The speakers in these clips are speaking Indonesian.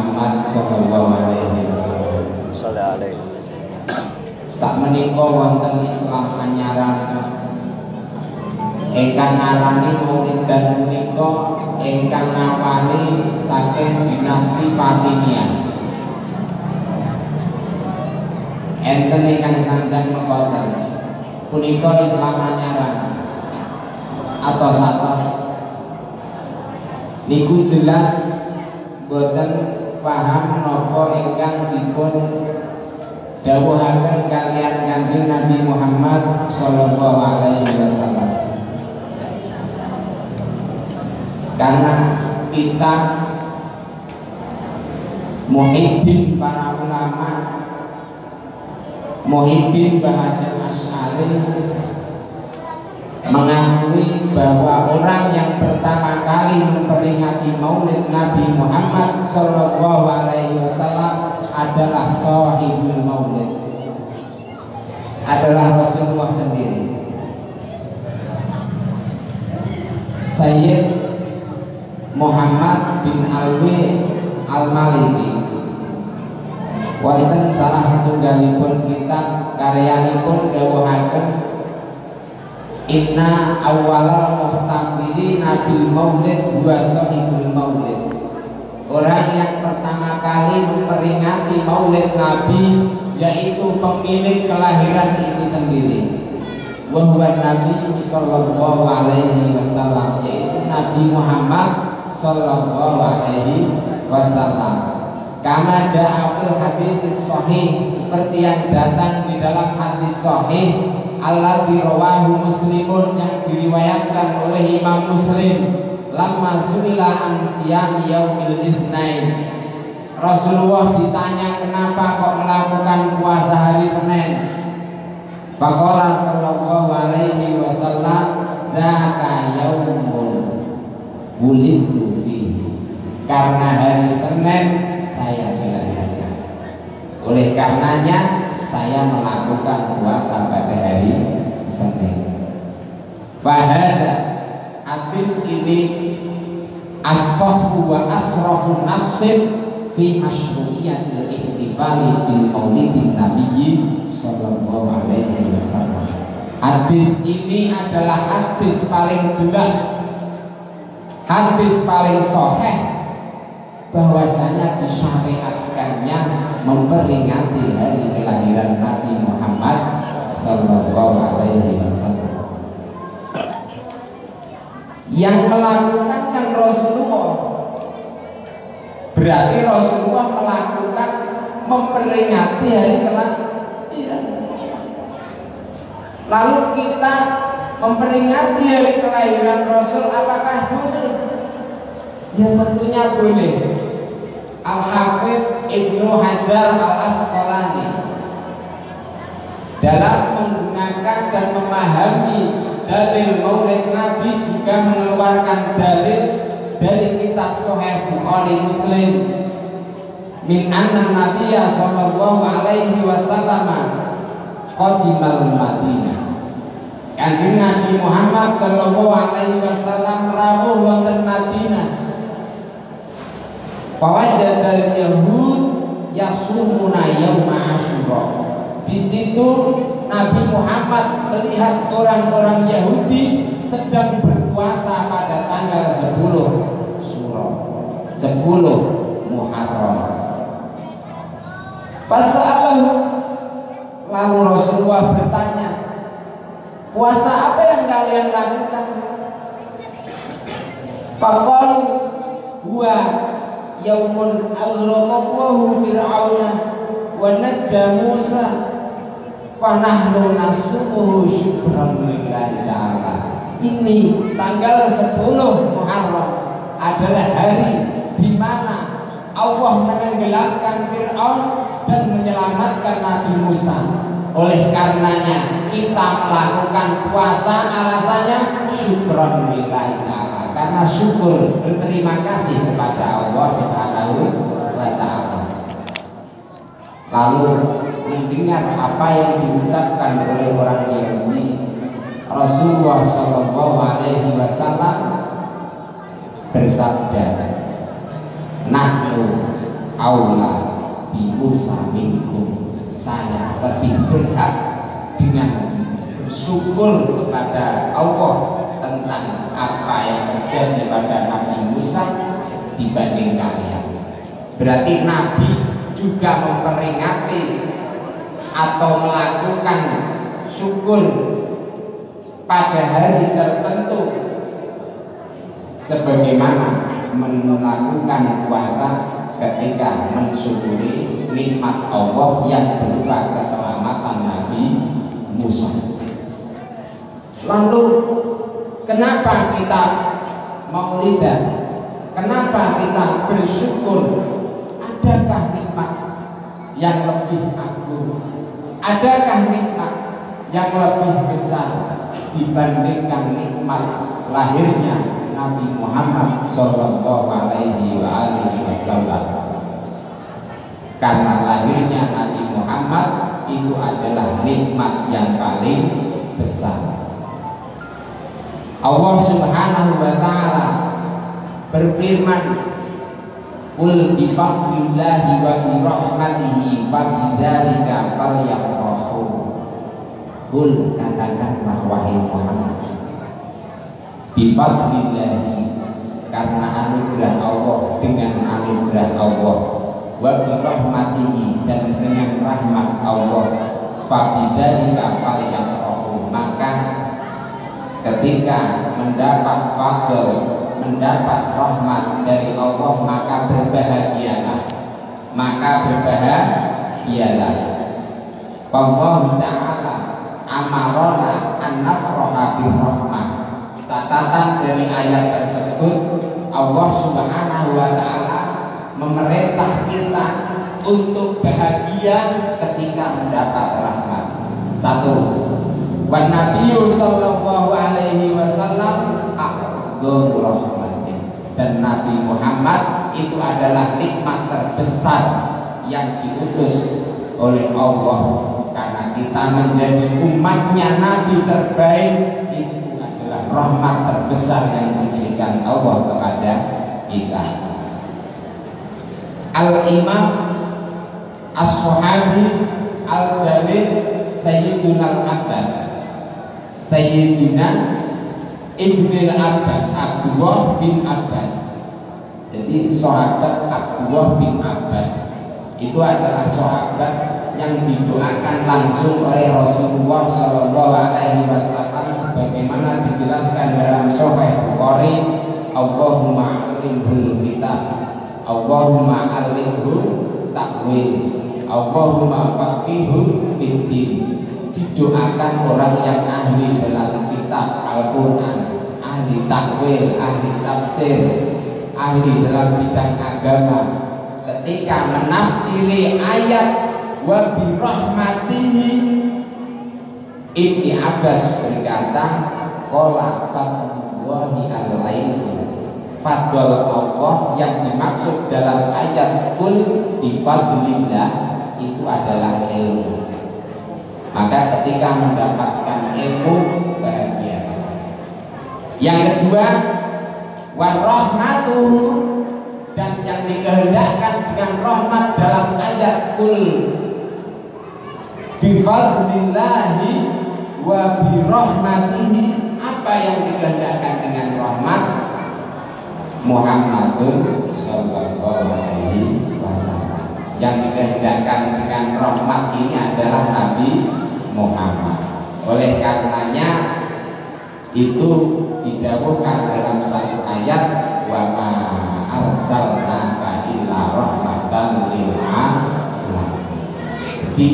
Muhammad sallallahu alaihi wasallam. Sallallahu alaihi. Sakmenika wonten Islam anyaran ingkang ngarani Maulidan punika ingkang ngawali saking dinasti Fatimiyah. Enten ingkang sanjang mekaten punika Islam anyaran atos niku jelas boten paham napa ingkang dipun dawuhaken kaliyan Kanjeng Nabi Muhammad sallallahu alaihi wasallam. Karena kita muhibbin para ulama, muhibbin bahasa Asy'ari mengakui bahwa orang yang pertama kali memperingati Maulid Nabi Muhammad sallallahu alaihi wasallam adalah Shahibul Maulid, adalah Rasulullah sendiri. Sayyid Muhammad bin Alwi Al-Maliki wonten salah satunggalipun kitab karyanipun dawuhaken inna awwalal muhtafilina bil maulid wa sahibul maulid. Orang yang pertama kali memperingati Maulid Nabi yaitu pemilik kelahiran itu sendiri. Wa huwa Nabi sallallahu alaihi wasallam, yaitu Nabi Muhammad sallallahu alaihi wasallam. Kama jaa fil hadits sahih, seperti yang datang di dalam hadis sahih alladzi rawahu Muslimun, yang diriwayatkan oleh Imam Muslim. Lamma su'ila an siyam yaumil itsnain, Rasulullah ditanya kenapa kok melakukan puasa hari Senin. Faqala sallallahu alaihi wasallam dzaka yaumun wulidtu fihi, karena hari Senin saya dilahirkan, oleh karenanya saya melakukan puasa pada hari Senin. Fahada, hadis ini as-sahhu wa asrahun nasib fi masyru'iyatil ihtifali bil maulidin nabiyyi sallallahu alaihi wasallam. Hadis ini adalah hadis paling jelas, hadis paling sahih bahwasanya disyariatkannya memperingati hari kelahiran Nabi Muhammad sallallahu alaihi wasallam. Yang melakukan kan Rasulullah, berarti Rasulullah melakukan memperingati hari kelahiran. Lalu kita memperingati hari kelahiran Rasul, apakah boleh? Ya tentunya boleh. Al-Hafidz Ibnu Hajar Al-Asqalani dalam menggunakan dan memahami dalil Maulid Nabi juga mengeluarkan dalil dari kitab Sahih Bukhari Muslim min anna Nabiyya sallallahu alaihi wasallam qadimal Madinah. Kanjeng Nabi Muhammad sallallahu alaihi wasallam rawuh wonten Madinah. Fawajadal yahud yasumuna yauma Asyura. Di situ Nabi Muhammad melihat orang-orang Yahudi sedang berpuasa pada tanggal 10 Syura, 10 Muharram. Fasalahu, lalu Rasulullah bertanya, puasa apa yang kalian lakukan? Faqalu huwa yaumun aghraqahu fir'auna wa najja Musa fanahnu nasumuhu syukran lillahi ta'ala. Ini tanggal 10 Muharram adalah hari di mana Allah menenggelamkan Fir'aun dan menyelamatkan Nabi Musa. Oleh karenanya kita melakukan puasa, alasannya syukran lillahi ta'ala, karena syukur, berterima kasih kepada Allah Subhanahu wa ta'ala. Lalu mendengar apa yang diucapkan oleh orang Yahudi, Rasulullah Shallallahu Alaihi Wasallam bersabda, "Nahnu aula bi Musa minkum, saya lebih berhak dengan bersyukur kepada Allah tentang apa yang terjadi pada Nabi Musa dibanding kalian. Berarti Nabi juga memperingati atau melakukan syukur pada hari tertentu sebagaimana melakukan puasa ketika mensyukuri nikmat Allah yang berupa keselamatan Nabi Musa. Lalu kenapa kita maulidan? Kenapa kita bersyukur? Adakah nikmat yang lebih agung? Adakah nikmat yang lebih besar dibandingkan nikmat lahirnya Nabi Muhammad Sallallahu Alaihi Wasallam? Karena lahirnya Nabi Muhammad itu adalah nikmat yang paling besar. Allah Subhanahu wa Ta'ala berfirman, "Qul bi fadlillahi wa bi rahmatihi fa bidzalika falyafrahu." Qul, katakanlah wahai Muhammad, bi fadlillahi, karena anugerah Allah, dengan anugerah Allah, wa bi rahmatihi, dan dengan rahmat Allah, fa bidzalika falyafrahu, maka ketika mendapat fadl, mendapat rahmat dari Allah, maka berbahagialah, maka berbahagialah. Allah Ta'ala amarona an nafraha birrahmah. Catatan dari ayat tersebut, Allah Subhanahu wa Ta'ala memerintah kita untuk bahagia ketika mendapat rahmat. Satu, wan Nabiyyu sallallahu alaihi wasallam a'dhamu rahmatin, dan Nabi Muhammad itu adalah nikmat terbesar yang diutus oleh Allah. Karena kita menjadi umatnya Nabi terbaik, itu adalah rahmat terbesar yang diberikan Allah kepada kita. Al-Imam As-Sahabi Al-Jalil Sayyiduna Al-Abbas, Sayyidina Ibnul Abbas, Abdullah bin Abbas. Jadi sahabat Abdullah bin Abbas itu adalah sahabat yang didoakan langsung oleh Rasulullah Shallallahu Alaihi Wasallam sebagaimana dijelaskan dalam Sahih Bukhari, Allahumma alimhul kitab, Allahumma alimhu takwil, Allahumma faqihhu fiddin. Didoakan orang yang ahli dalam kitab Al-Quran, ahli takwil, ahli tafsir, ahli dalam bidang agama, ketika menafsiri ayat wa bi rahmatihi, Ibni Abbas berkata, qala fadlullahi alaihi, fadl Allah yang dimaksud dalam ayat qul bi fadlillah itu adalah ilmu. Maka ketika mendapatkan ilmu, bahagia. Yang kedua, warahmatuhu, dan yang dikehendakkan dengan rahmat dalam ayat kul bifadlillahi wa birahmatihi, apa yang dikehendakkan dengan rahmat? Muhammadun sallallahu alaihi wasallam. Yang dikehendakkan dengan rahmat ini adalah Nabi Muhammad. Oleh karenanya itu didawuhkan dalam satu ayat, wa ma arsalnaka illa rahmatan lil alamin. Jadi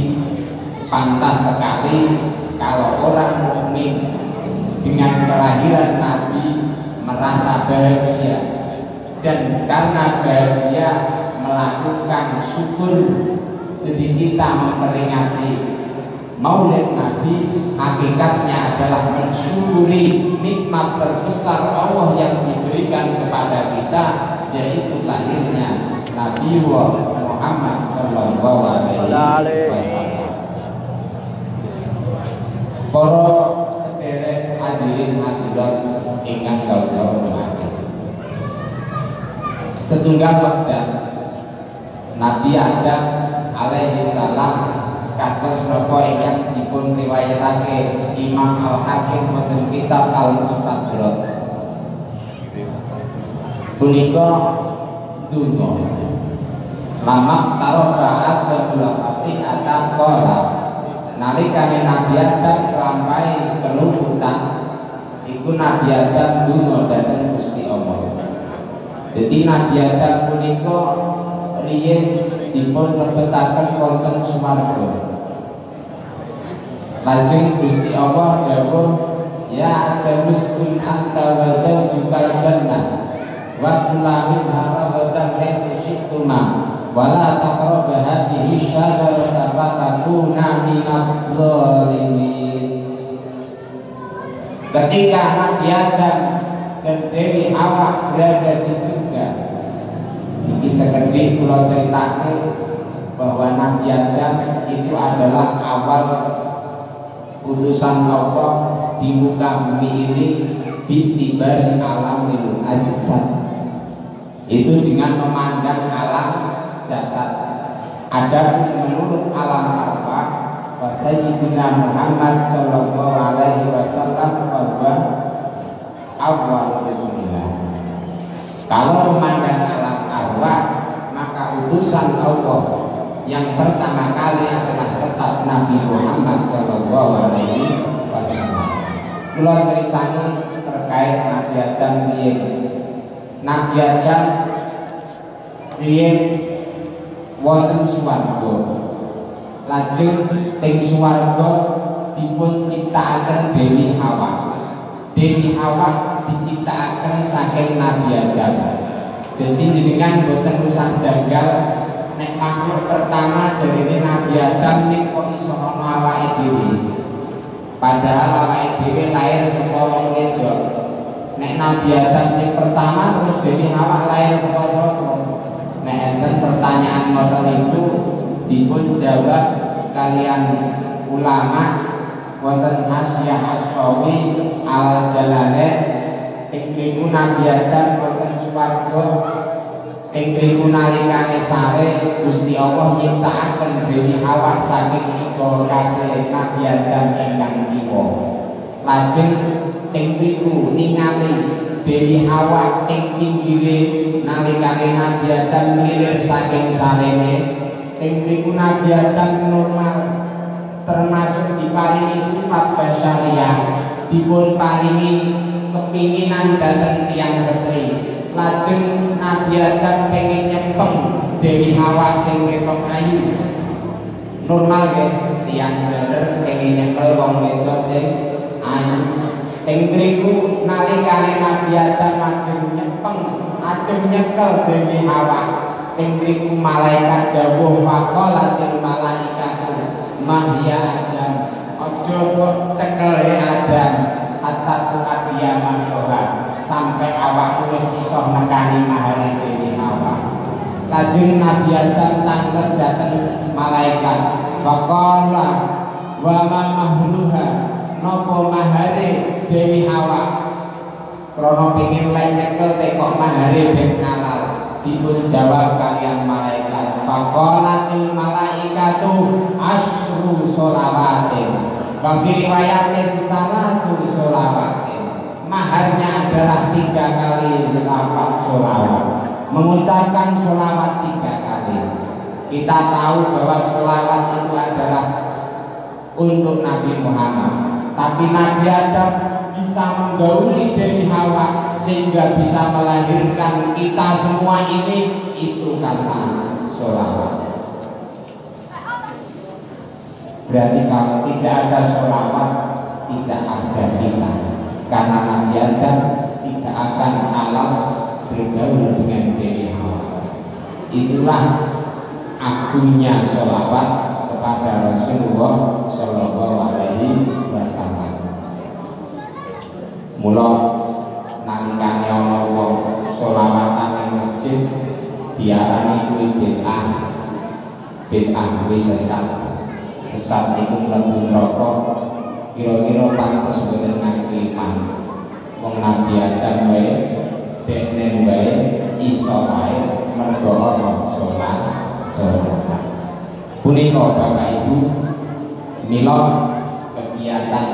pantas sekali kalau orang mukmin dengan kelahiran Nabi merasa bahagia, dan karena bahagia melakukan syukur. Jadi kita memperingati Maulid Nabi hakikatnya adalah mensyukuri nikmat terbesar Allah yang diberikan kepada kita, yaitu lahirnya Nabi Muhammad Sallallahu Alaihi Wasallam. Para sederek hadirin hadirat ingkang kawula hormati, setunggal wekdal Nabi Adam alaihi salam kados napa ingkang dipun riwayatake Imam Al-Hakim wonten kitab Al-Mustadrak. Punika donga lama taroka Abdul Fatih atam kola nalikane Nabi Adam kelampai kelumputan iku Nabi Adam donga dhateng Gusti Allah. Jadi Nabi Adam punika riyen dipun lebetaken wonten swarga. Lajeng Gusti Allah dawuh, ya Adam uskun anta wa zawjukal jannah wa kula minha ragadan haitsu syi'tuma wa la taqrabu hadhihi syajarata fatakuna minadh dhalimin. Ketika Nabi Adam dan Dewi Hawa berada di surga, ini sekedhik kula ceritake bahwa Nabi Adam itu adalah awal utusan Allah di muka bumi ini bitibari alamil ajsad, itu dengan memandang alam jasad. Ada menurut alam arwah wa sayyidina Muhammad sallallahu alaihi wasallam bahwa awal Rasulullah. Kalau memandang alam arwah, maka utusan Allah yang pertama kali adalah tetap Nabi Muhammad sallallahu alaihi wasallam. Kula ceritanya terkait Nabi Adam riyen. Nabi Adam riyen wonten swarga. Lajeng teng swarga dipun ciptakaken Dewi Hawa. Dewi Hawa diciptakaken saking Nabi Adam. Jadi jenengan boten usah janggal nek makhluk pertama jarine Nabi Adam ning kok iso ana awake dhewe. Padahal awake dhewe lair saka wong wedok. Nek Nabi Adam sing pertama terus Dewi Hawa lair saka sapa? Nek enten pertanyaan ngoten itu dipun jawab kalian ulama wonten Asyah Asyawi Al-Jalalain ing mriku Nabi Adam wonten swarga. Ing mriku nalikane sare Gusti Allah nyiptakaken Dewi Hawa saking kasih Nabi Adam ingkang kiwa. Lajeng ing mriku ningali Dewi Hawa ing pinggire nalikane Nabi Adam ngilir saking sarene. Ing mriku Nabi Adam normal, termasuk diparingi sifat basyariah, dipun paringi kepinginan dhateng tiyang setri. Lajeng Nabi Adam pengen nyepeng Dewi Hawa sing ketok ayu. Normal nggih, tiyang jaler pengen nyekel wong wedok sing ayu. Ing mriku nalikane Nabi Adam ajeng nyepeng, ajeng nyekel Dewi Hawa. Ing mriku malaikat dawuh waqalatil malaikatu mahya Adam. Aja kok cekel Adam hatta tu'adiyamah Tuhan sampai awakmu wis iso nekani mahare Dewi Hawa. Lajeng Nabi Adam tanglet dhateng malaikat. Faqala wa ma mahluha, napa mahare Dewi Hawa? Krana pengin lek nyekel tekok mahare ben halal. Dipun jawab kalian malaikat. Faqalatil malaikatu asyru sholawatin. Bagi riwayatnya talatu sholawatin. Maharnya adalah 3 kali lafaz sholawat. Mengucapkan sholawat 3 kali. Kita tahu bahwa sholawat itu adalah untuk Nabi Muhammad. Tapi Nabi Adam bisa menggauli Dewi Hawa sehingga bisa melahirkan kita semua ini, itu karena sholawat. Berarti kalau tidak ada sholawat, tidak ada kita. Karena Nabi Adam tidak akan halal bergaul dengan Dewi Hawa. Itulah agungnya sholawat kepada Rasulullah Shallallahu Alaihi Wasallam. Mula nalikane ana wong sholawatan ing masjid diarani kuwi bid'ah. Bid'ah kuwi sesat. Sesat iku mlebu neraka. Kira-kira pantes boten ngangge iman. Wong Nabi Adam wae dekne wae iso wae mergo ana salat Punika Bapak Ibu mila kegiatan